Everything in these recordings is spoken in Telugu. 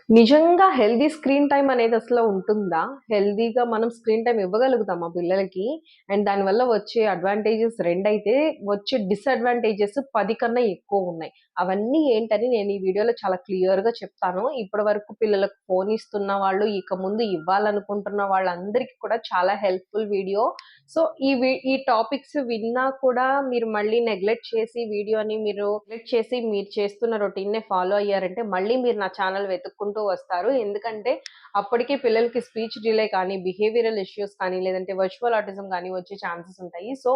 నిజంగా హెల్తీ స్క్రీన్ టైమ్ అనేది అసలు ఉంటుందా? హెల్తీగా మనం స్క్రీన్ టైమ్ ఇవ్వగలుగుతామా పిల్లలకి? అండ్ దానివల్ల వచ్చే అడ్వాంటేజెస్ 2 అయితే, వచ్చే డిసడ్వాంటేజెస్ 10 కన్నా ఎక్కువున్నాయి. అవన్నీ ఏంటని నేను ఈ వీడియోలో చాలా క్లియర్‌గా చెప్తాను. ఇప్పటివరకు పిల్లలకు ఫోన్ ఇస్తున్న వాళ్ళు, ఇక ముందు ఇవ్వాలనుకుంటున్న వాళ్ళందరికీ కూడా చాలా హెల్ప్‌ఫుల్ వీడియో. సో, ఈ టాపిక్స్ విన్నా కూడా మీరు మళ్ళీ నెగ్లెక్ట్ చేసి వీడియోని మీరు నెగ్లెక్ట్ చేసి మీరు చేస్తున్న రొటీన్‌నే ఫాలో అయ్యారంటే మళ్ళీ మీరు నా ఛానల్ వెతుక్కుంటూ వస్తారు. ఎందుకంటే అప్పటికే పిల్లలకి స్పీచ్ డిలే కానీ, బిహేవియరల్ ఇష్యూస్ కానీ, లేదంటే వర్చువల్ ఆటిజం గానీ వచ్చే ఛాన్సెస్ ఉంటాయి. సో,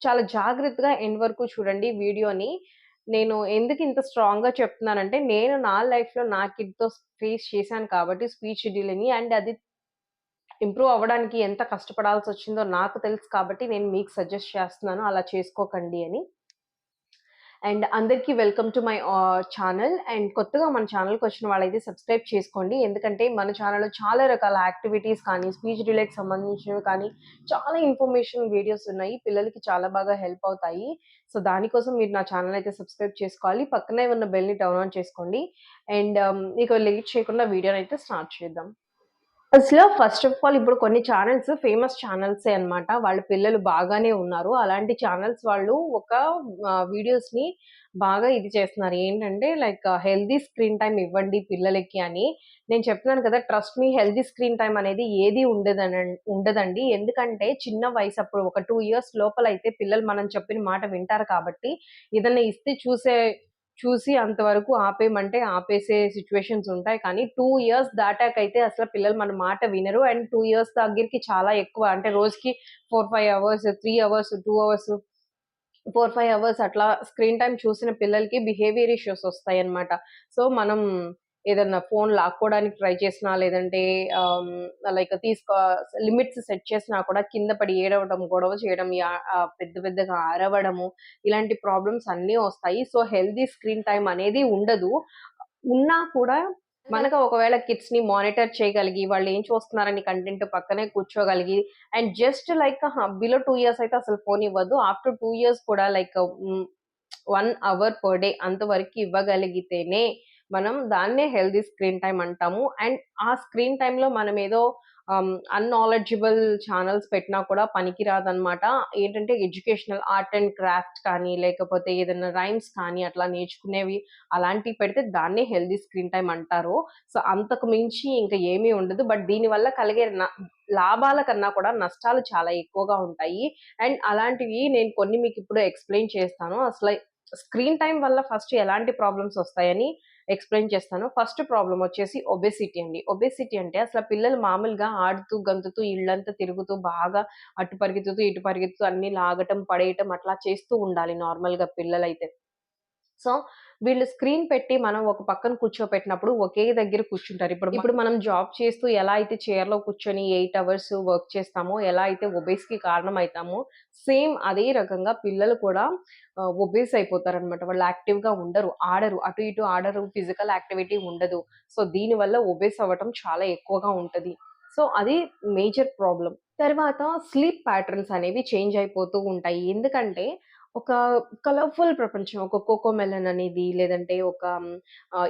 చాలా జాగ్రత్తగా ఎండ్ వరకు చూడండి వీడియోని. నేను ఎందుకు ఇంత స్ట్రాంగ్‌గా చెప్తున్నానంటే, నేను నా లైఫ్‌లో నా కిడ్‌తో ఫేస్ చేశాను కాబట్టి స్పీచ్ డిలేని. అండ్ అది ఇంప్రూవ్ అవ్వడానికి ఎంత కష్టపడాల్సొచ్చిందో నాకు తెలుసు కాబట్టి నేను మీకు సజెస్ట్ చేస్తున్నాను అలా చేసుకోకండి అని. అండ్ అందరికీ welcome to my channel. And కొత్తగా మన ఛానల్‌కొచ్చిన వాళ్ళైతే సబ్స్క్రైబ్ చేసుకోండి. ఎందుకంటే మన ఛానల్‌లో చాలా రకాల యాక్టివిటీస్ కానీ, స్పీచ్ డిలేకి సంబంధించినవి కానీ, చాలా ఇన్ఫర్మేషన్ వీడియోస్ ఉన్నాయి. పిల్లలకి చాలా బాగా హెల్ప్ అవుతాయి. సో, దానికోసం మీరు నా ఛానల్ అయితే సబ్స్క్రైబ్ చేసుకోవాలి. పక్కనే ఉన్న బెల్‌ని టర్న్ ఆన్ చేసుకోండి. అండ్ ఇక లేట్ చేయకుండా వీడియోనైతే స్టార్ట్ చేద్దాం. అసలు ఫస్ట్ ఆఫ్ ఆల్ ఇప్పుడు కొన్ని ఛానెల్స్ ఫేమస్ ఛానెల్సే అన్నమాట. వాళ్ళ పిల్లలు బాగానే ఉన్నారు. అలాంటి ఛానెల్స్ వాళ్ళు ఒక వీడియోస్‌ని బాగా ఇది చేస్తున్నారు. ఏంటంటే లైక్ హెల్తీ స్క్రీన్ టైమ్ ఇవ్వండి పిల్లలకి అని. నేను చెప్తున్నాను కదా! Trust me healthy screen time అనేది ఏది ఉండదండి. ఎందుకంటే చిన్న వయసు అప్పుడు ఒక 2 ఇయర్స్ లోపలైతే పిల్లలు మనం చెప్పిన మాట వింటారు కాబట్టి, ఏదన్నా ఇస్తే చూసి అంతవరకు ఆపేయమంటే ఆపేసే సిట్యుయేషన్స్ ఉంటాయి. కానీ 2 ఇయర్స్ దాటాకైతే అసలు పిల్లలు మన మాట వినరు. అండ్ 2 ఇయర్స్ దగ్గరికి చాలా ఎక్కువ అంటే రోజుకి 4, 5 అవర్స్, 3 అవర్స్, 2 అవర్స్, 4, 5 అవర్స్ అట్లా స్క్రీన్ టైమ్ చూసిన పిల్లలకి బిహేవియర్ ఇష్యూస్ వస్తాయన్నమాట. సో, మనం ఏదన్నా ఫోన్ లాక్కోవడానికి ట్రై చేసినా, లేదంటే లైక్ లిమిట్స్ సెట్ చేసినా కూడా కింద పడి ఏడవడం, గొడవ చేయడం, పెద్ద పెద్దగా అరవడము, ఇలాంటి ప్రాబ్లమ్స్ అన్నీ వస్తాయి. సో, హెల్తీ స్క్రీన్ టైమ్ అనేది ఉండదు. ఉన్నా కూడా మనకు ఒకవేళ కిడ్స్‌ని మానిటర్ చేయగలిగి, వాళ్ళేం చూస్తున్నారని కంటెంట్ పక్కనే కూర్చోగలిగి, and just like below 2 years అయితే అసలు ఫోన్ ఇవ్వద్దు. ఆఫ్టర్ 2 ఇయర్స్ కూడా లైక్ 1 అవర్ పర్ డే అంతవరకు ఇవ్వగలిగితేనే మనం దాన్నే హెల్తీ స్క్రీన్ టైమ్ అంటాము. అండ్ ఆ స్క్రీన్ టైమ్‌లో మనమేదో అన్‌నాలెడ్జబుల్ ఛానెల్స్ పెట్టినా కూడా పనికిరాదనమాట. ఏంటంటే ఎడ్యుకేషనల్ ఆర్ట్ అండ్ క్రాఫ్ట్ కానీ, లేకపోతే ఏదైనా రైమ్స్ కానీ అట్లా నేర్చుకునేవి అలాంటివి పెడితే దాన్నే హెల్తీ స్క్రీన్ టైమ్ అంటారు. సో, అంతకు మించి ఇంక ఏమీ ఉండదు. బట్ దీనివల్ల కలిగే లాభాల కన్నా కూడా నష్టాలు చాలా ఎక్కువగా ఉంటాయి. అండ్ అలాంటివి నేను కొన్ని మీకిప్పుడు ఎక్స్‌ప్లెయిన్ చేస్తాను. అసల స్క్రీన్ టైమ్ వల్ల ఫస్ట్ ఎలాంటి ప్రాబ్లమ్స్ వస్తాయని ఎక్స్‌ప్లెయిన్ చేస్తాను. ఫస్ట్ ప్రాబ్లమ్ వచ్చేసి ఒబెసిటీ అండి. ఒబెసిటీ అంటే అసల పిల్లలు మామూలుగా ఆడుతూ, గంతుతూ, ఇల్లంతా తిరుగుతూ, బాగా అటు పరిగెత్తుతూ, ఇటు పరిగెత్తుతూ అన్నీ లాగటం, పడేయటం అట్లా చేస్తూ ఉండాలి నార్మల్‌గా పిల్లలైతే. సో, వీళ్ళు స్క్రీన్ పెట్టి మనం ఒక పక్కన కూర్చోపెట్టినప్పుడు ఒకే దగ్గర కూర్చుంటారు. ఇప్పుడు మనం జాబ్ చేస్తూ ఎలా అయితే చైర్‌లో కూర్చొని 8 అవర్స్ వర్క్ చేస్తామో, ఎలా అయితే ఒబేస్‌కి కారణమైతామో, సేమ్ అదే రకంగా పిల్లలు కూడా ఒబేస్ అయిపోతారనమాట. వాళ్ళు యాక్టివ్‌గా ఉండరు, ఆడరు. అటు ఇటు ఆడరు, ఫిజికల్ యాక్టివిటీ ఉండదు. సో, దీనివల్ల ఒబేస్ అవ్వటం చాలా ఎక్కువగా ఉంటది. సో, అది మేజర్ ప్రాబ్లమ్. తర్వాత స్లీప్ ప్యాటర్న్స్ అనేవి చేంజ్ అయిపోతూ ఉంటాయి. ఎందుకంటే ఒక కలర్‌ఫుల్ ప్రపంచం. ఒక 'కోకోమెలన్' అనేది, లేదంటే ఒక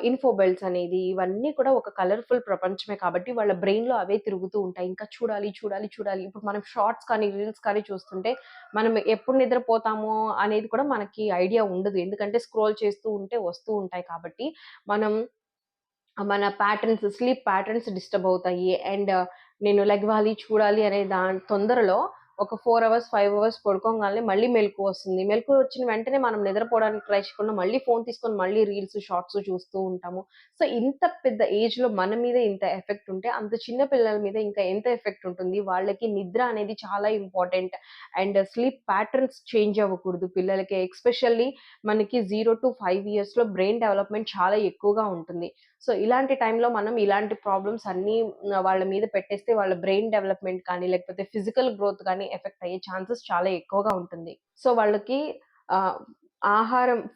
ఇన్ఫోబెల్స్ అనేది, ఇవన్నీ కూడా ఒక కలర్‌ఫుల్ ప్రపంచమే కాబట్టి వాళ్ళ బ్రెయిన్‌లో అవే తిరుగుతూ ఉంటాయి. ఇంకా చూడాలి, చూడాలి, చూడాలి. ఇప్పుడు మనం షార్ట్స్ కానీ, రీల్స్ కానీ చూస్తుంటే మనం ఎప్పుడు నిద్రపోతామో అనేది కూడా మనకి ఐడియా ఉండదు. ఎందుకంటే స్క్రోల్ చేస్తూ ఉంటే వస్తూ ఉంటాయి కాబట్టి మనం మన స్లీప్ ప్యాటర్న్స్ డిస్టర్బ్ అవుతాయి. అండ్ నేను లెగవాలి, చూడాలి అనే తొందరలో ఒక 4 అవర్స్, 5 అవర్స్ పడుకోంగాల్నే మళ్ళీ మెలుకువొస్తుంది. మెలుకువ వచ్చిన వెంటనే మనం నిద్రపోవడానికి ట్రై చేయకుండా మళ్ళీ ఫోను తీసుకొని మళ్ళీ రీల్స్, షార్ట్స్ చూస్తూ ఉంటాము. సో, ఇంత పెద్ద ఏజ్‌లో మన మీద ఇంత ఎఫెక్ట్ ఉంటే, అంత చిన్న పిల్లల మీద ఇంకా ఎంత ఎఫెక్ట్ ఉంటుంది. వాళ్ళకి నిద్ర అనేది చాలా important. And sleep patterns change అవ్వకూడదు పిల్లలకి. ఎస్పెషల్లీ మనకి 0-5 ఇయర్స్‌లో బ్రెయిన్ డెవలప్‌మెంట్ చాలా ఎక్కువగా ఉంటుంది. సో, ఇలాంటి టైంలో మనం ఇలాంటి ప్రాబ్లమ్స్ అన్నీ వాళ్ళ మీద పెట్టేస్తే వాళ్ళ బ్రెయిన్ డెవలప్‌మెంట్ కానీ, లేకపోతే ఫిజికల్ గ్రోత్ గానీ ఎఫెక్ట్ అయ్యే ఛాన్సెస్ చాలా ఎక్కువగా ఉంటుంది. సో, వాళ్ళకి ఆహ్,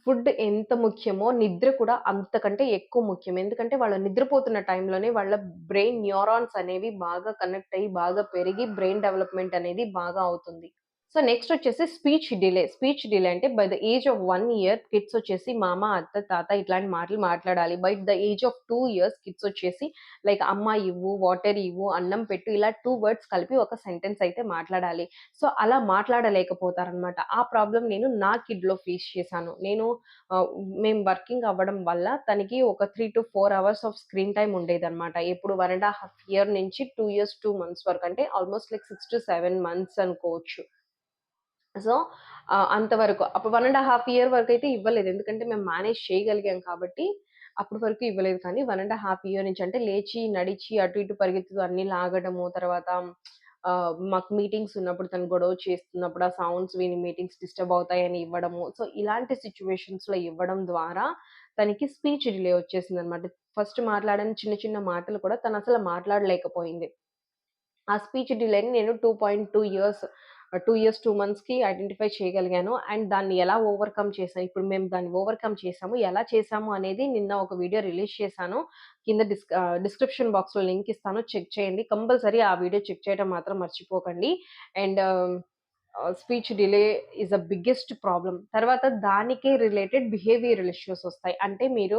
ఫుడ్ ఎంత ముఖ్యమో నిద్ర కూడా అంతకంటే ఎక్కువ ముఖ్యం. ఎందుకంటే వాళ్ళు నిద్రపోతున్న టైంలోనే వాళ్ళ బ్రెయిన్ న్యూరాన్స్ అనేవి బాగా కనెక్ట్ అయ్యి, బాగా పెరిగి బ్రెయిన్ డెవలప్‌మెంట్ అనేది బాగా అవుతుంది. సో నెక్స్ట్ వచ్చేసి స్పీచ్ డిలే. స్పీచ్ డిలే అంటే by the age of 1 year kids వచ్చేసి మామ, అత్త, తాత ఇట్లాంటి మాటలు మాట్లాడాలి. By the age of 2 years kids వచ్చేసి లైక్ అమ్మ ఇవ్వు, వాటర్ ఇవ్వు, అన్నం పెట్టు ఇలా 2 వర్డ్స్ కలిపి ఒక సెంటెన్స్ అయితే మాట్లాడాలి. సో అలా మాట్లాడలేకపోతారనమాట. ఆ ప్రాబ్లమ్ నేను నా కిడ్‌లో ఫేస్ చేశాను. ఆహ్, మేము వర్కింగ్ అవ్వడం వల్ల తనకి ఒక 3-4 అవర్స్ ఆఫ్ స్క్రీన్ టైమ్ ఉండేదనమాట. ఎప్పుడు 1 ½ ఇయర్ నుంచి 2 ఇయర్స్ 2 మంత్స్ వరకు. అంటే ఆల్‌మోస్ట్ లైక్ 6-7 మంత్స్ అనుకోవచ్చు. సో, అంతవరకు. అప్పుడు 1 ½ ఇయర్ వరకైతే ఇవ్వలేదు. ఎందుకంటే మేము మేనేజ్ చేయగలిగాం కాబట్టి, అప్పటి వరకు ఇవ్వలేదు. కానీ 1 ½ ఇయర్ నుంచి అంటే లేచి, నడిచి, అటు ఇటు పరిగెత్తుతూ అన్నీ లాగడము, తర్వాత మాకు మీటింగ్స్ ఉన్నప్పుడు తను గొడవ చేస్తున్నప్పుడు ఆ సౌండ్స్ విని మీటింగ్స్ డిస్టర్బ్ అవుతాయని ఇవ్వడము. సో, ఇలాంటి సిట్యుయేషన్స్‌లో ఇవ్వడం ద్వారా తనకి స్పీచ్ డిలే వచ్చేసిందనమాట. ఫస్ట్ మాట్లాడని చిన్న చిన్న మాటలు కూడా తనసలు మాట్లాడలేకపోయింది. ఆ స్పీచ్ డిలేని నేను 2.2 ఇయర్స్ 2 ఇయర్స్ 2 మంత్స్‌కి ఐడెంటిఫై చేయగలిగాను. అండ్ దాన్ని ఎలా ఓవర్‌కమ్ చేశాను. ఇప్పుడు మేము దాన్ని ఓవర్‌కమ్ చేశాము. ఎలా చేశాము అనేది నిన్న ఒక వీడియో రిలీజ్ చేశాను. కింద డిస్క్రిప్షన్ బాక్స్‌లో లింక్ ఇస్తాను. చెక్ చేయండి. కంపల్సరీ ఆ వీడియో చెక్ చేయడం మాత్రం మర్చిపోకండి. And speech delay is the biggest problem. తర్వాత దానికే రిలేటెడ్ బిహేవియరల్ ఇష్యూస్ ఒస్తాయి. అంటే మీరు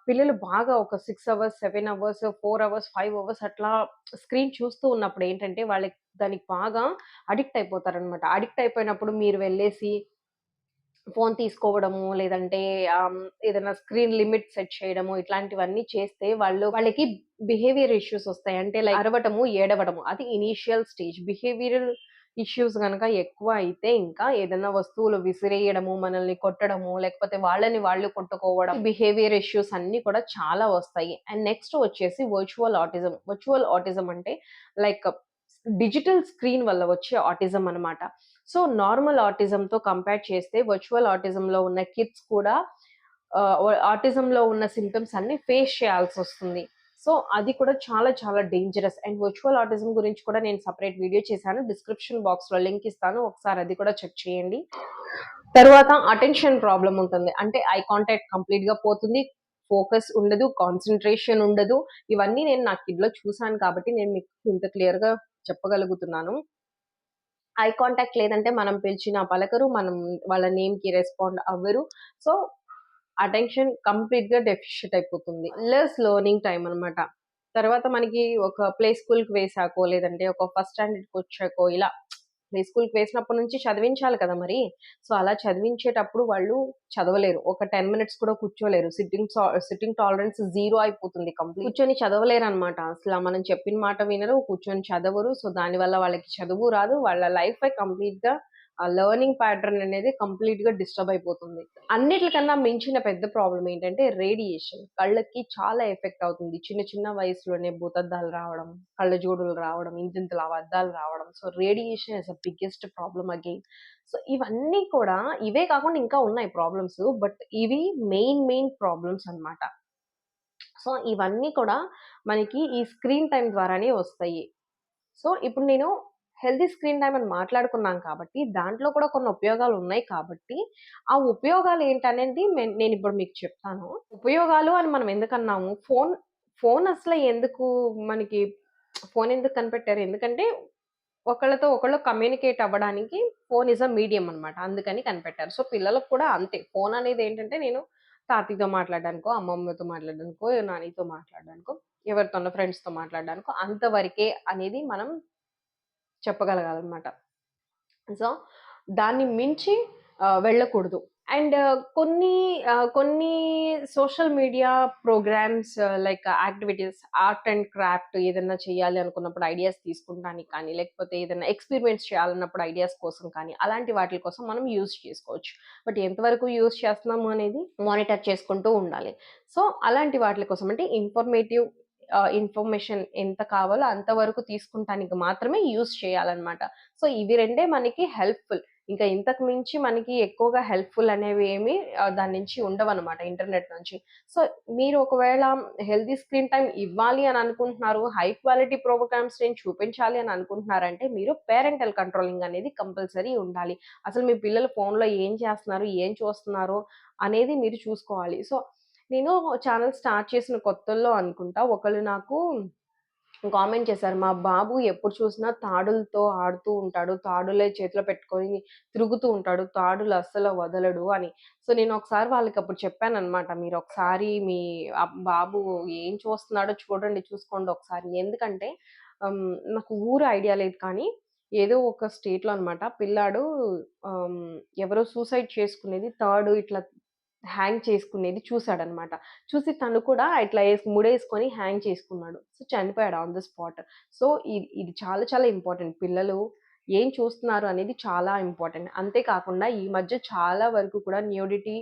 పిల్లలు బాగా ఒక 6 అవర్స్, 7 అవర్స్, 4 అవర్స్, 5 అవర్స్ అట్లా స్క్రీన్ చూస్తూ ఉన్నప్పుడు ఏంటంటే, వాళ్ళకి దానికి బాగా అడిక్ట్ అయిపోతారనమాట. అడిక్ట్ అయిపోయినప్పుడు మీరు వెళ్ళేసి ఫోను తీసుకోవడము, లేదంటే ఏదైనా స్క్రీన్ లిమిట్ సెట్ చేయడము, ఇట్లాంటివన్నీ చేస్తే వాళ్ళకి బిహేవియర్ ఇష్యూస్ ఒస్తాయి. అంటే లైక్ అరవటము, ఏడవడము. అది ఇనీషియల్ స్టేజ్. బిహేవియరల్ ఇష్యూస్ గనక ఎక్కువ అయితే ఇంకా ఏదైనా వస్తువులు విసిరేయడము, మనల్ని కొట్టడము, లేకపోతే వాళ్ళని వాళ్ళు కొట్టుకోవడం, బిహేవియర్ ఇష్యూస్ అన్నీ కూడా చాలా వస్తాయి. అండ్ నెక్స్ట్ వచ్చేసి వర్చువల్ ఆటిజం. వర్చువల్ ఆటిజం అంటే లైక్ డిజిటల్ స్క్రీన్ వల్ల వచ్చే ఆటిజం అనమాట. సో, నార్మల్ ఆటిజంతో కంపేర్ చేస్తే వర్చువల్ ఆటిజంలో ఉన్న కిడ్స్ కూడా ఆటిజంలో ఉన్న సింప్టమ్స్ అన్నీ ఫేస్ చేయాల్సొస్తుంది. సో, అది కూడా చాలా చాలా డేంజరస్. అండ్ వర్చువల్ ఆటిజం గురించి కూడా నేను సెపరేట్ వీడియో చేశాను. డిస్క్రిప్షన్ బాక్స్‌లో లింక్ ఇస్తాను. ఒకసారి అది కూడా చెక్ చేయండి. తర్వాత అటెన్షన్ ప్రాబ్లమ్ ఉంటుంది. అంటే ఐ కాంటాక్ట్ కంప్లీట్‌గా పోతుంది. ఫోకస్ ఉండదు. కాన్సంట్రేషన్ ఉండదు. ఇవన్నీ నేను నా కిడ్‌లో చూసాను కాబట్టి నేను మీకు ఇంత క్లియర్‌గా చెప్పగలుగుతున్నాను. ఐ కాంటాక్ట్ లేదంటే మనం పిలిచినా పలకరు. మనం వాళ్ళ నేమ్‌కి రెస్పాండ్ అవ్వరు. సో, అటెన్షన్ కంప్లీట్‌గా డెఫిషియట్ అయిపోతుంది. లెస్ లెర్నింగ్ టైమ్ అనమాట. తర్వాత మనకి ఒక ప్లే స్కూల్‌కి వేసాకో, లేదంటే ఒక ఫస్ట్ స్టాండర్డ్‌కొచ్చాకో ఇలా ప్లే స్కూల్‌కి వేసినప్పటి నుంచి చదివించాలి కదా మరి. సో, అలా చదివించేటప్పుడు వాళ్ళు చదవలేరు. ఒక 10 మినిట్స్ కూడా కూర్చోలేరు. సిట్టింగ్ టాలరెన్స్ 0 అయిపోతుంది కంప్లీట్. కూర్చొని చదవలేరనమాట. అసల మనం చెప్పిన మాట వినరు. కూర్చొని చదవరు. సో, దానివల్ల వాళ్ళకి చదువు రాదు. వాళ్ళ లైఫే కంప్లీట్‌గా ఆ లెర్నింగ్ ప్యాటర్న్ అనేది కంప్లీట్‌గా డిస్టర్బ్ అయిపోతుంది. అన్నిట్లికన్నా మించిన పెద్ద ప్రాబ్లమ్ ఏంటంటే రేడియేషన్. కళ్ళకి చాలా ఎఫెక్ట్ అవుతుంది. చిన్న చిన్న వయసులోనే భూతద్దాలు రావడం, కళ్ళజోడులు రావడం, ఇంతింతలా అద్దాలు రావడం. So, radiation is the biggest problem again. So, ఇవన్నీ కూడా ఇవే కాకుండా ఇంకా ఉన్నాయి ప్రాబ్లమ్స్. బట్ ఇవి మెయిన్ ప్రాబ్లమ్స్ అన్నమాట. సో, ఇవన్నీ కూడా మనకి ఈ స్క్రీన్ టైమ్ ద్వారానే వస్తాయి. సో, ఇప్పుడు నేను హెల్తీ స్క్రీన్ టైమ్ అని మాట్లాడుకున్నాం కాబట్టి, దాంట్లో కూడా కొన్ని ఉపయోగాలున్నాయి కాబట్టి, ఆ ఉపయోగాలేంటనేది నేనిప్పుడు మీకు చెప్తాను. ఉపయోగాలు అని మనం ఎందుకన్నాము, ఫోను అసల ఎందుకు మనకి ఫోను ఎందుకు కనిపెట్టారు? ఎందుకంటే, ఒకళ్ళతో ఒకళ్ళు కమ్యూనికేట్ అవ్వడానికి ఫోన్ ఈస్ ఎ మీడియం అనమాట. అందుకని కనిపెట్టారు. సో, పిల్లలకు కూడా అంతే. ఫోననేదేంటంటే, నేను తాతయ్యతో మాట్లాడడానికో, అమ్మమ్మతో మాట్లాడడానికో, నానితో మాట్లాడడానికో, ఎవరితోనో ఫ్రెండ్స్‌తో మాట్లాడడానికో అంతవరకే అనేది మనం చెప్పగలగాలనమాట. సో, దాన్ని మించి వెళ్ళకూడదు. అండ్ కొన్ని social media programmes like activities art and craft ఏదన్నా చేయాలి అనుకున్నప్పుడు ఐడియాస్ తీసుకుంటానికి కానీ, లేకపోతే ఏదన్నా ఎక్స్‌పెరిమెంట్స్ చేయాలన్నప్పుడు ఐడియాస్ కోసం కానీ, అలాంటి వాటిల కోసం మనం యూజ్ చేసుకోవచ్చు. బట్ ఎంతవరకు యూజ్ చేస్తున్నాము అనేది మానిటర్ చేసుకుంటూ ఉండాలి. సో, అలాంటి వాటిల కోసం అంటే ఇన్ఫర్మేషన్ ఎంత కావాలో అంతవరకు తీసుకుంటానికి మాత్రమే యూజ్ చేయాలన్నమాట. సో, ఇవి రెండే మనకి హెల్ప్‌ఫుల్. ఇంకా ఇంతకు మించి మనకి ఎక్కువగా హెల్ప్‌ఫుల్ అనేవి ఏమి దాని నుంచి ఉండవనమాట ఇంటర్నెట్ నుంచి. సో, మీరు ఒకవేళ హెల్తీ స్క్రీన్ టైమ్ ఇవ్వాలి అని అనుకుంటున్నారు, హై క్వాలిటీ ప్రోగ్రామ్స్ నేను చూపించాలి అని అనుకుంటున్నారంటే, మీరు పేరెంటల్ కంట్రోలింగ్ అనేది కంపల్సరీ ఉండాలి. అసలు మీ పిల్లలు ఫోన్‌లో ఏం చేస్తున్నారు, ఏం చూస్తున్నారు అనేది మీరు చూసుకోవాలి. సో, నేను ఛానెల్ స్టార్ట్ చేసిన కొత్తల్లో అనుకుంటా ఒకళ్ళు నాకు కామెంట్ చేశారు. మా బాబు ఎప్పుడు చూసినా తాడులతో ఆడుతూ ఉంటాడు. తాడులే చేతిలో పెట్టుకొని తిరుగుతూ ఉంటాడు. తాడులు అస్సలు వదలడు అని. సో, నేనొకసారి వాళ్ళకప్పుడు చెప్పాననమాట. మీరొకసారి మీ బాబు ఏం చూస్తున్నాడో చూడండి, చూసుకోండి ఒకసారి. ఎందుకంటే నాకు ఊరు ఐడియా లేదు కానీ, ఏదో ఒక స్టేట్‌లో అనమాట పిల్లాడు ఆహ్, ఎవరో సూసైడ్ చేసుకునేది తాడు ఇట్లా హ్యాంగ్ చేసుకునేది చూసాడనమాట. చూసి తను కూడా ఇట్లా ముడేసుకొని హ్యాంగ్ చేసుకున్నాడు. సో, చనిపోయాడు ఆన్ ద స్పాట్. సో, ఇది చాలా చాలా ఇంపార్టెంట్. పిల్లలు ఏం చూస్తున్నారు అనేది చాలా ఇంపార్టెంట్. అంతే కాకుండా ఈ మధ్య చాలా వరకు కూడా న్యూడిటీ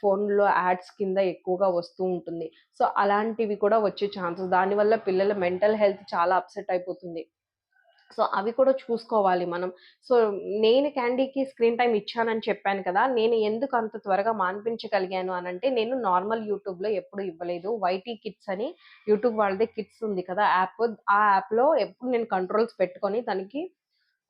ఫోన్‌లో యాడ్స్ కింద ఎక్కువగా వస్తూ ఉంటుంది. సో, అలాంటివి కూడా వచ్చే ఛాన్సెస్ దానివల్ల పిల్లల మెంటల్ హెల్త్ చాలా అప్‌సెట్ అయిపోతుంది. సో, అవి కూడా చూసుకోవాలి మనం. సో, నేను క్యాండీకి స్క్రీన్ టైమ్ ఇచ్చానని చెప్పాను కదా! నేను ఎందుకు అంత త్వరగా మాన్పించగలిగాను అనంటే, నేను నార్మల్ యూట్యూబ్‌లో ఎప్పుడు ఇవ్వలేదు. వైటీ కిడ్స్ అని యూట్యూబ్ వాళ్ళదే కిడ్స్ ఉంది కదా! యాప్. ఆ యాప్‌లో ఎప్పుడు నేను కంట్రోల్స్ పెట్టుకొని తనకి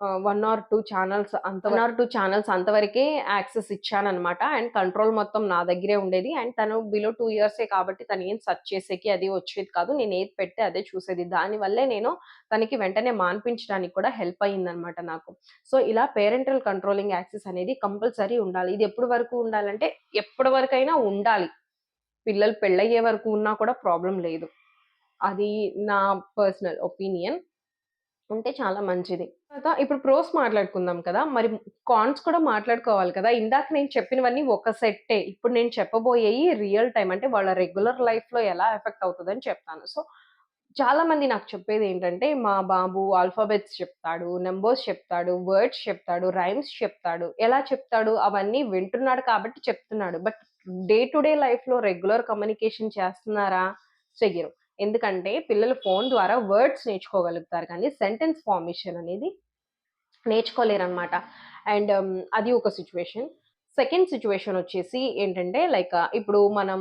1 ఆర్ 2 ఛానెల్స్ 1 ఆర్ 2 ఛానెల్స్ అంతవరకే యాక్సెస్ ఇచ్చాననమాట. అండ్ కంట్రోల్ మొత్తం నా దగ్గరే ఉండేది. అండ్ తను బిలో 2 ఇయర్సే కాబట్టి తనేం సెర్చ్ చేసేకి అది వచ్చేది కాదు. నేనేది పెడితే అదే చూసేది. దానివల్లే నేను తనకి వెంటనే మాన్పించడానికి కూడా హెల్ప్ అయిందనమాట నాకు. సో, ఇలా పేరెంటల్ కంట్రోలింగ్ యాక్సెస్ అనేది కంపల్సరీ ఉండాలి. ఇది ఎప్పటి వరకు ఉండాలంటే, ఎప్పటి వరకైనా ఉండాలి. పిల్లలు పెళ్లయ్యే వరకు ఉన్నా కూడా ప్రాబ్లమ్ లేదు. అది నా పర్సనల్ ఒపీనియన్. ఉంటే చాలా మంచిది. తర్వాత ఇప్పుడు ప్రోస్ మాట్లాడుకుందాం కదా! మరి కాన్స్ కూడా మాట్లాడుకోవాలి కదా! ఇందాక నేను చెప్పినవన్నీ ఒక సెట్టే. ఇప్పుడు నేను చెప్పబోయేయి రియల్ టైమ్ అంటే వాళ్ళ రెగ్యులర్ లైఫ్‌లో ఎలా ఎఫెక్ట్ అవుతదని చెప్తాను. సో, చాలా మంది నాకు చెప్పేదేంటంటే, మా బాబు ఆల్ఫాబెట్స్ చెప్తాడు, నంబర్స్ చెప్తాడు, వర్డ్స్ చెప్తాడు, రైమ్స్ చెప్తాడు. ఎలా చెప్తాడు? అవన్నీ వింటున్నాడు కాబట్టి చెప్తున్నాడు. బట్ డే టు డే లైఫ్‌లో రెగ్యులర్ కమ్యూనికేషన్ చేస్తున్నారా? చెయ్యరు. ఎందుకంటే పిల్లలు ఫోను ద్వారా వర్డ్స్ నేర్చుకోగలుగుతారు కానీ సెంటెన్స్ ఫార్మేషన్ అనేది నేర్చుకోలేరనమాట. అండ్ అది ఒక సిట్యుయేషన్. సెకండ్ సిట్యుయేషన్ వచ్చేసి ఏంటంటే ఇప్పుడు మనం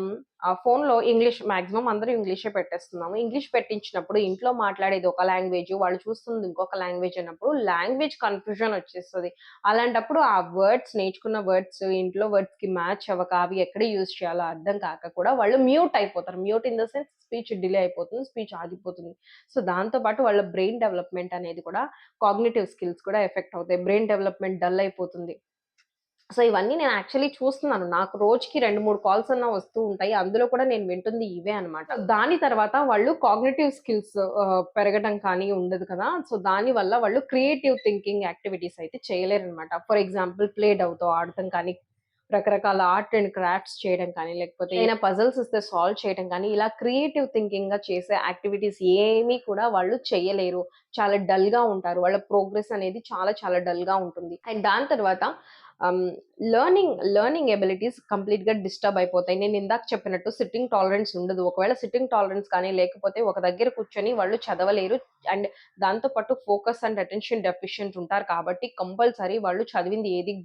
ఫోన్‌లో ఇంగ్లీష్ మాక్సిమం అందరూ ఇంగ్లీషే పెట్టేస్తున్నాము. ఇంగ్లీష్ పెట్టించినప్పుడు ఇంట్లో మాట్లాడేది ఒక లాంగ్వేజు, వాళ్ళు చూస్తుంది ఇంకొక లాంగ్వేజ్ అన్నప్పుడు లాంగ్వేజ్ కన్‌ఫ్యూజన్ వచ్చేస్తది. అలాంటప్పుడు ఆ వర్డ్స్ నేర్చుకున్న వర్డ్స్ ఇంట్లో వర్డ్స్‌కి మ్యాచ్ అవ్వక అవి ఎక్కడ యూజ్ చేయాలో అర్థం కాక కూడా వాళ్ళు మ్యూట్ అయిపోతారు. Mute in the sense speech delay అయిపోతుంది. స్పీచ్ ఆగిపోతుంది. సో, దాంతో పాటు వాళ్ళ బ్రెయిన్ డెవలప్‌మెంట్ అనేది కూడా కాగ్నిటివ్ స్కిల్స్ కూడా ఎఫెక్ట్ అవుతాయి. బ్రెయిన్ డెవలప్‌మెంట్ డల్ అయిపోతుంది. సో, ఇవన్నీ నేను యాక్చువల్లీ చూస్తున్నాను. నాకు రోజుకి 2, 3 కాల్స్ అన్నా వస్తూ ఉంటాయి. అందులో కూడా నేను వింటుంది ఇవే అన్నమాట. దాని తర్వాత వాళ్ళు కాగ్నిటివ్ స్కిల్స్ పెరగడం కానీ ఉండదు కదా! సో, దానివల్ల వాళ్ళు క్రియేటివ్ థింకింగ్ యాక్టివిటీస్ అయితే చేయలేరన్నమాట. ఫర్ ఎగ్జాంపుల్ ప్లే డౌతో ఆడటం కానీ, రకరకాల ఆర్ట్ అండ్ క్రాఫ్ట్స్ చేయడం కానీ, లేకపోతే ఏదైనా పజిల్స్ ఇస్తే సాల్వ్ చేయడం కానీ, ఇలా క్రియేటివ్ థింకింగ్‌గా చేసే యాక్టివిటీస్ ఏమీ కూడా వాళ్ళు చెయ్యలేరు. చాలా డల్‌గా ఉంటారు. వాళ్ళ ప్రోగ్రెస్ అనేది చాలా చాలా డల్‌గా ఉంటుంది. అండ్ దాని తర్వాత ఆహ్, లెర్నింగ్ ఎబిలిటీస్ కంప్లీట్‌గా డిస్టర్బ్ అయిపోతాయి. నేను ఇందాక చెప్పినట్టు సిట్టింగ్ టాలరెన్స్ ఉండదు. ఒకవేళ సిట్టింగ్ టాలరెన్స్ కానీ లేకపోతే ఒక దగ్గర కూర్చొని వాళ్ళు చదవలేరు. అండ్ దాంతో పాటు ఫోకస్ అండ్ అటెన్షన్ డెఫిషియెంట్ ఉంటారు కాబట్టి కంపల్సరీ వాళ్ళు చదివింది ఏది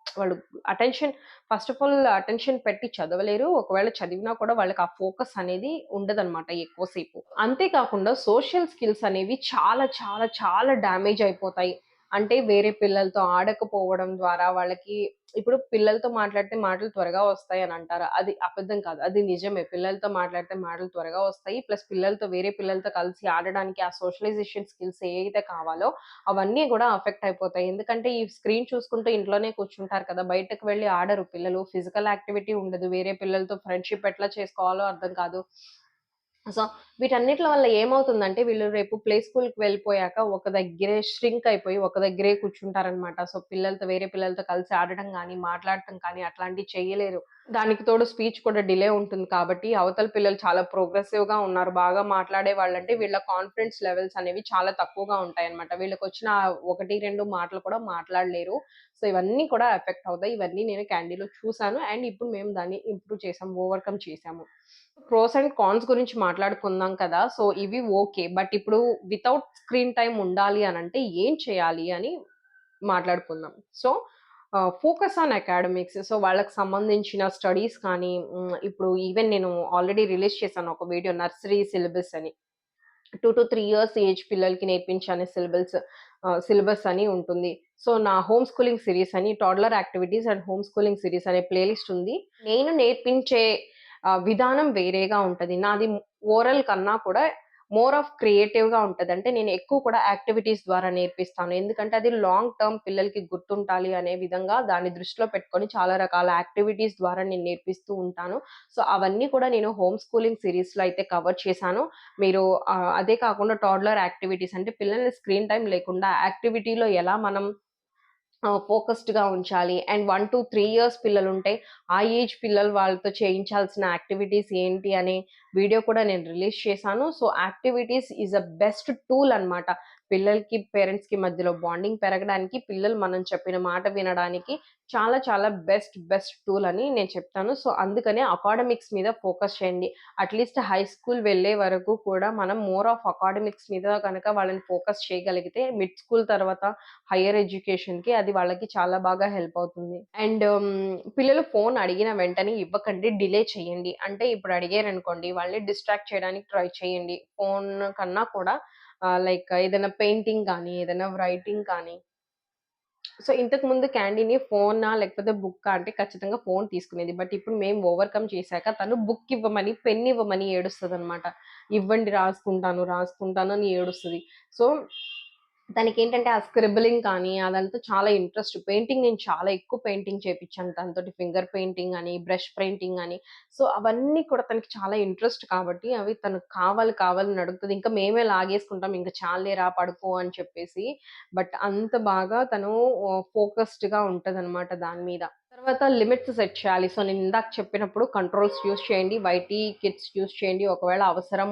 వాళ్ళు attention first of all attention పెట్టి చదవలేరు. ఒకవేళ చదివినా కూడా వాళ్ళకి ఆ ఫోకస్ అనేది ఉండదనమాట ఎక్కువ సేపు. అంతే కాకుండా సోషల్ స్కిల్స్ అనేవి చాలా చాలా చాలా డ్యామేజ్ అయిపోతాయి. అంటే వేరే పిల్లలతో ఆడకపోవడం ద్వారా వాళ్ళకి ఇప్పుడు పిల్లలతో మాట్లాడితే మాటలు త్వరగా వస్తాయని అంటారు. అది అబద్ధం కాదు. అది నిజమే. పిల్లలతో మాట్లాడితే మాటలు త్వరగా వస్తాయి. ప్లస్ వేరే పిల్లలతో కలిసి ఆడడానికి ఆ సోషలైజేషన్ స్కిల్స్ ఏవైతే కావాలో అవన్నీ గూడా అఫెక్ట్ అయిపోతాయి. ఎందుకంటే ఈ స్క్రీన్ చూసుకుంటూ ఇంట్లోనే కూర్చుంటారు కదా! బయటకు వెళ్లి ఆడరు పిల్లలు. ఫిజికల్ యాక్టివిటీ ఉండదు. వేరే పిల్లలతో ఫ్రెండ్‌షిప్ ఎట్లా చేసుకోవాలో అర్థం కాదు. సో, వీటన్నిట్ల వల్ల ఏమవుతుందంటే, వీళ్ళు రేపు ప్లే స్కూల్‌కి వెళ్ళిపోయాక ఒక దగ్గరే ష్రింక్ అయిపోయి, ఒక దగ్గరే కూర్చుంటారనమాట. సో, వేరే పిల్లలతో కలిసి ఆడడం గానీ, మాట్లాడటం కానీ అట్లాంటివి చెయ్యలేరు. దానికి తోడు స్పీచ్ కూడా డిలే ఉంటుంది కాబట్టి, అవతల పిల్లలు చాలా ప్రోగ్రెసివ్‌గా ఉన్నారు. బాగా మాట్లాడే వాళ్ళంటే వీళ్ళ కాన్ఫిడెన్స్ లెవెల్స్ అనేవి చాలా తక్కువగా ఉంటాయన్నమాట. వీళ్ళకొచ్చిన 1, 2 మాటలు కూడా మాట్లాడలేరు. సో, ఇవన్నీ కూడా ఎఫెక్ట్ అవుతాయి. ఇవన్నీ నేను క్యాండీలో చూసాను. అండ్ ఇప్పుడు మేము దాన్ని ఇంప్రూవ్ చేసాం. ఓవర్‌కమ్ చేసాము. ప్రోస్ అండ్ కాన్స్ గురించి మాట్లాడుకుందాం కదా! సో, ఇవి ఓకే. బట్ ఇప్పుడు వితౌట్ స్క్రీన్ టైమ్ ఉండాలి అనంటే ఏం చేయాలి అని మాట్లాడుకుందాం. So, focus on academics. So, వాళ్ళకి సంబంధించిన స్టడీస్ కానీ ఇప్పుడు ఈవెన్ నేను ఆల్రెడీ రిలీజ్ చేశాను ఒక వీడియో నర్సరీ సిలబస్ అని. 2-3 ఇయర్స్ ఏజ్ పిల్లలకి నేర్పించే సిలబస్ అని ఉంటుంది. సో, నా హోమ్ స్కూలింగ్ సీరీస్ అని toddler activities and home schooling series అనే ప్లే లిస్ట్ ఉంది. నేను నేర్పించే విధానం వేరేగా ఉంటది. నాది ఓరల్ కన్నా కూడా మోర్ ఆఫ్ క్రియేటివ్‌గా ఉంటది. అంటే నేను ఎక్కువ కూడా యాక్టివిటీస్ ద్వారా నేర్పిస్తాను. ఎందుకంటే అది లాంగ్ టర్మ్ పిల్లలకి గుర్తుంటాలి అనే విధంగా దాన్ని దృష్టిలో పెట్టుకొని చాలా రకాల యాక్టివిటీస్ ద్వారా నేను నేర్పిస్తూ ఉంటాను. సో, అవన్నీ కూడా నేను హోమ్ స్కూలింగ్ సీరీస్‌లో అయితే కవర్ చేశాను. మీరు అదే కాకుండా టాడ్లర్ యాక్టివిటీస్ అంటే పిల్లల్ని స్క్రీన్ టైమ్ లేకుండా యాక్టివిటీలో ఎలా మనం ఫోకస్డ్‌గా ఉంచాలి. అండ్ 1-3 ఇయర్స్ పిల్లలుంటే, ఆ ఏజ్ పిల్లలు వాళ్ళతో చేయించాల్సిన యాక్టివిటీస్ ఏంటి అనే వీడియో కూడా నేను రిలీజ్ చేశాను. So, activities is a best tool అన్నమాట. పిల్లలకి, పేరెంట్స్‌కి మధ్యలో బాండింగ్ పెరగడానికి, పిల్లలు మనం చెప్పిన మాట వినడానికి చాలా చాలా బెస్ట్ టూల్ అని నేను చెప్తాను. సో, అందుకనే అకాడమిక్స్ మీద ఫోకస్ చేయండి. అట్‌లీస్ట్ హై స్కూల్ వెళ్ళే వరకు కూడా మనం మోర్ ఆఫ్ అకాడమిక్స్ మీద గనక వాళ్ళని ఫోకస్ చేయగలిగితే మిడ్ స్కూల్ తర్వాత హైయర్ ఎడ్యుకేషన్‌కి అది వాళ్ళకి చాలా బాగా హెల్ప్ అవుతుంది. అండ్ పిల్లలు ఫోన్ అడిగిన వెంటనే ఇవ్వకండి. డిలే చేయండి. అంటే ఇప్పుడు అడిగారనుకోండి వాళ్ళని డిస్ట్రాక్ట్ చేయడానికి ట్రై చేయండి. ఫోన్ కన్నా కూడా లైక్ ఏదైనా పెయింటింగ్ కానీ, ఏదైనా రైటింగ్ కానీ సో, ఇంతకుముందు క్యాండీని ఫోనా లేకపోతే బుక్కా అంటే ఖచ్చితంగా ఫోన్ తీసుకునేది. బట్ ఇప్పుడు మేము ఓవర్‌కమ్ చేశాక తను బుక్ ఇవ్వమని, పెన్ ఇవ్వమని ఏడుస్తదనమాట. ఇవ్వండి రాసుకుంటాను అని ఏడుస్తది. సో, తనకేంటంటే ఆ స్క్రిబ్లింగ్ కానీ అదంతా చాలా ఇంట్రెస్ట్. పెయింటింగ్ నేను చాలా ఎక్కువ పెయింటింగ్ చేపిచ్చాను తనతోటి. ఫింగర్ పెయింటింగ్ అని, బ్రష్ పెయింటింగ్ అని. సో, అవన్నీ కూడా తనకి చాలా ఇంట్రెస్ట్ కాబట్టి అవి తనకు కావాలని అడుగుతది. ఇంకా మేమే లాగేసుకుంటాం. ఇంక చాల్లేరా పడుకో అని చెప్పేసి. బట్ అంత బాగా తను ఫోకస్డ్‌గా ఉంటదనమాట దాని మీద. తర్వాత లిమిట్స్ సెట్ చేయాలి. సో, నేను ఇందాక చెప్పినప్పుడు కంట్రోల్స్ యూజ్ చేయండి. వైటీ కిడ్స్ యూజ్ చేయండి. ఒకవేళ అవసరం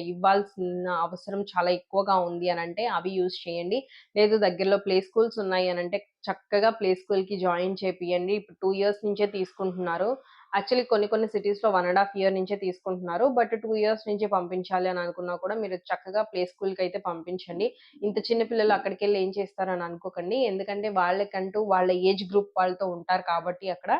ఇవ్వాల్సిన అవసరం చాలా ఎక్కువగా ఉంది అనంటే అవి యూజ్ చేయండి. లేదు దగ్గరలో ప్లే స్కూల్స్ ఉన్నాయి అనంటే చక్కగా ప్లే స్కూల్‌కి జాయిన్ చేపియండి. ఇప్పుడు 2 ఇయర్స్ నుంచే తీసుకుంటున్నారు. యాక్చువల్లీ కొన్ని సిటీస్‌లో 1 ½ ఇయర్ నుంచే తీసుకుంటున్నారు. బట్ 2 ఇయర్స్ నుంచి పంపించాలి అని అనుకున్నా కూడా మీరు చక్కగా ప్లే స్కూల్‌కైతే పంపించండి. ఇంత చిన్న పిల్లలు అక్కడికెళ్ళి ఏం చేస్తారని అనుకోకండి. ఎందుకంటే వాళ్ళకంటూ వాళ్ళ ఏజ్ గ్రూప్ వాళ్ళతో ఉంటారు కాబట్టి అక్కడ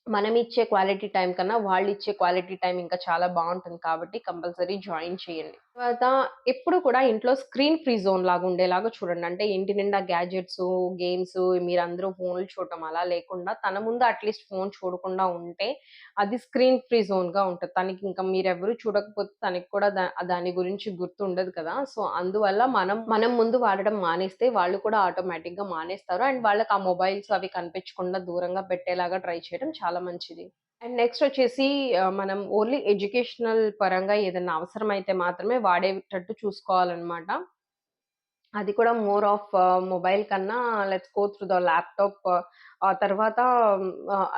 మనమిచ్చే క్వాలిటీ టైమ్ కన్నా వాళ్ళిచ్చే క్వాలిటీ టైమ్ ఇంకా చాలా బావుంటుంది కాబట్టి కంపల్సరీ జాయిన్ చేయండి. తర్వాత ఎప్పుడు కూడా ఇంట్లో స్క్రీన్ ఫ్రీ జోన్ లాగా ఉండేలాగా చూడండి. అంటే ఇంటి నిండా గ్యాడ్జెట్సు, గేమ్సు మీరందరూ ఫోన్‌లు చూడటం అలా లేకుండా తన ముందు అట్‌లీస్ట్ ఫోన్ చూడకుండా ఉంటే అది స్క్రీన్ ఫ్రీ జోన్‌గా ఉంటది. తనకింక మీరెవరు చూడకపోతే తనకి కూడా దాని గురించి గుర్తుండదు కదా! సో, అందువల్ల మనం ముందు వాడడం మానేస్తే వాళ్ళు కూడా ఆటోమేటిక్‌గా మానేస్తారు. అండ్ వాళ్ళకి ఆ మొబైల్స్ అవి కనిపించకుండా దూరంగా పెట్టేలాగా ట్రై చేయడం చాలా మంచిది. అండ్ నెక్స్ట్ వచ్చేసి మనం ఓన్లీ ఎడ్యుకేషనల్ పరంగా ఏదన్నా అవసరమైతే మాత్రమే వాడేటట్టు చూసుకోవాలనమాట. అది కూడా మోర్ ఆఫ్ మొబైల్ కన్నా let's go through the laptop. ఆ తర్వాత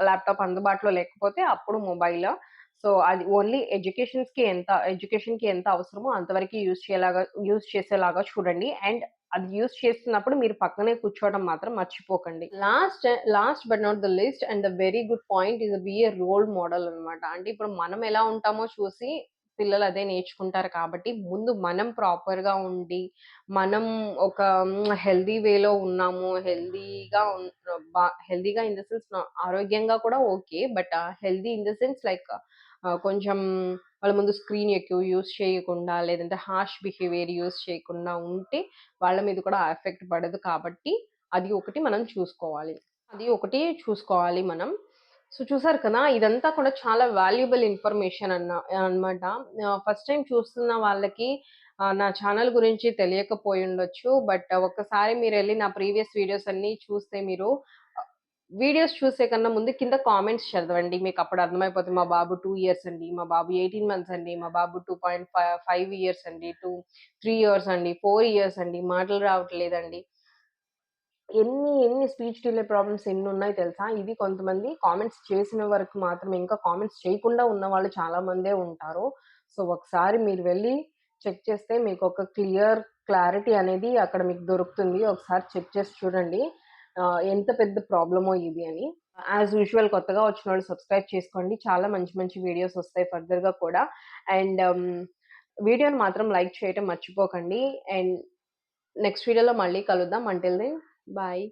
ల్యాప్‌టాప్ అందుబాటులో లేకపోతే అప్పుడు మొబైల్. సో, అది ఓన్లీ ఎడ్యుకేషన్‌కి ఎంత అవసరమో అంతవరకే యూజ్ చేసేలాగా చూడండి. అండ్ అది యూజ్ చేస్తున్నప్పుడు మీరు పక్కనే కూర్చోవడం మాత్రం మర్చిపోకండి. Last but not the least and the very good point is be a role model అన్నమాట. అంటే ఇప్పుడు మనం ఎలా ఉంటామో చూసి పిల్లలు అదే నేర్చుకుంటారు కాబట్టి ముందు మనం ప్రాపర్‌గా ఉండి మనం ఒక హెల్తీ వేలో ఉన్నాము. హెల్తీగా ఇన్ ద సెన్స్ ఆరోగ్యంగా కూడా okay. But healthy in the sense like కొంచెం వాళ్ళ ముందు స్క్రీన్ ఎక్కువ యూజ్ చేయకుండా, లేదంటే హార్ష్ బిహేవియర్ యూజ్ చేయకుండా ఉంటే వాళ్ళ మీద కూడా ఆ ఎఫెక్ట్ పడదు కాబట్టి, అది ఒకటి మనం చూసుకోవాలి. అది ఒకటి చూసుకోవాలి మనం. సో, చూసారు కదా! ఇదంతా కూడా చాలా వాల్యుబుల్ ఇన్ఫర్మేషన్ అన్నమాట. ఫస్ట్ టైమ్ చూస్తున్న వాళ్ళకి నా ఛానెల్ గురించి తెలియకపోయుండొచ్చు. బట్ ఒక్కసారి మీరెళ్లి నా ప్రీవియస్ వీడియోస్ అన్నీ చూస్తే మీరు ఆహ్, వీడియోస్ చూసే కన్నా ముందు కింద కామెంట్స్ చదవండి. మీకప్పుడు అర్థమైపోతుంది. మా బాబు 2 ఇయర్స్ అండి. మా బాబు 18 మంత్స్ అండి. మా బాబు 5 ఇయర్స్ అండి. 3 ఇయర్స్ అండి. 4 ఇయర్స్ అండి. మాటలు రావట్లేదండి. ఎన్ని స్పీచ్ డిలే ప్రాబ్లమ్స్ ఎన్నున్నాయో తెలుసా? ఇవి కొంతమంది కామెంట్స్ చేసిన వరకు మాత్రమే. ఇంకా కామెంట్స్ చేయకుండా ఉన్నవాళ్ళు చాలా మందే ఉంటారు. సో, ఒకసారి మీరు వెళ్లి చెక్ చేస్తే మీకొక క్లారిటీ అనేది అక్కడ మీకు దొరుకుతుంది. ఒకసారి చెక్ చేసి చూడండి. ఎంత పెద్ద ప్రాబ్లమో ఇది అని. యాజ్ యూజువల్ కొత్తగా వచ్చినోళ్ళు సబ్స్క్రైబ్ చేసుకోండి. చాలా మంచి మంచి వీడియోస్ వస్తాయి ఫర్దర్‌గా కూడా. అండ్ వీడియోని మాత్రం లైక్ చేయటం మర్చిపోకండి. అండ్ నెక్స్ట్ వీడియోలో మళ్ళీ కలుద్దాం. Until then bye.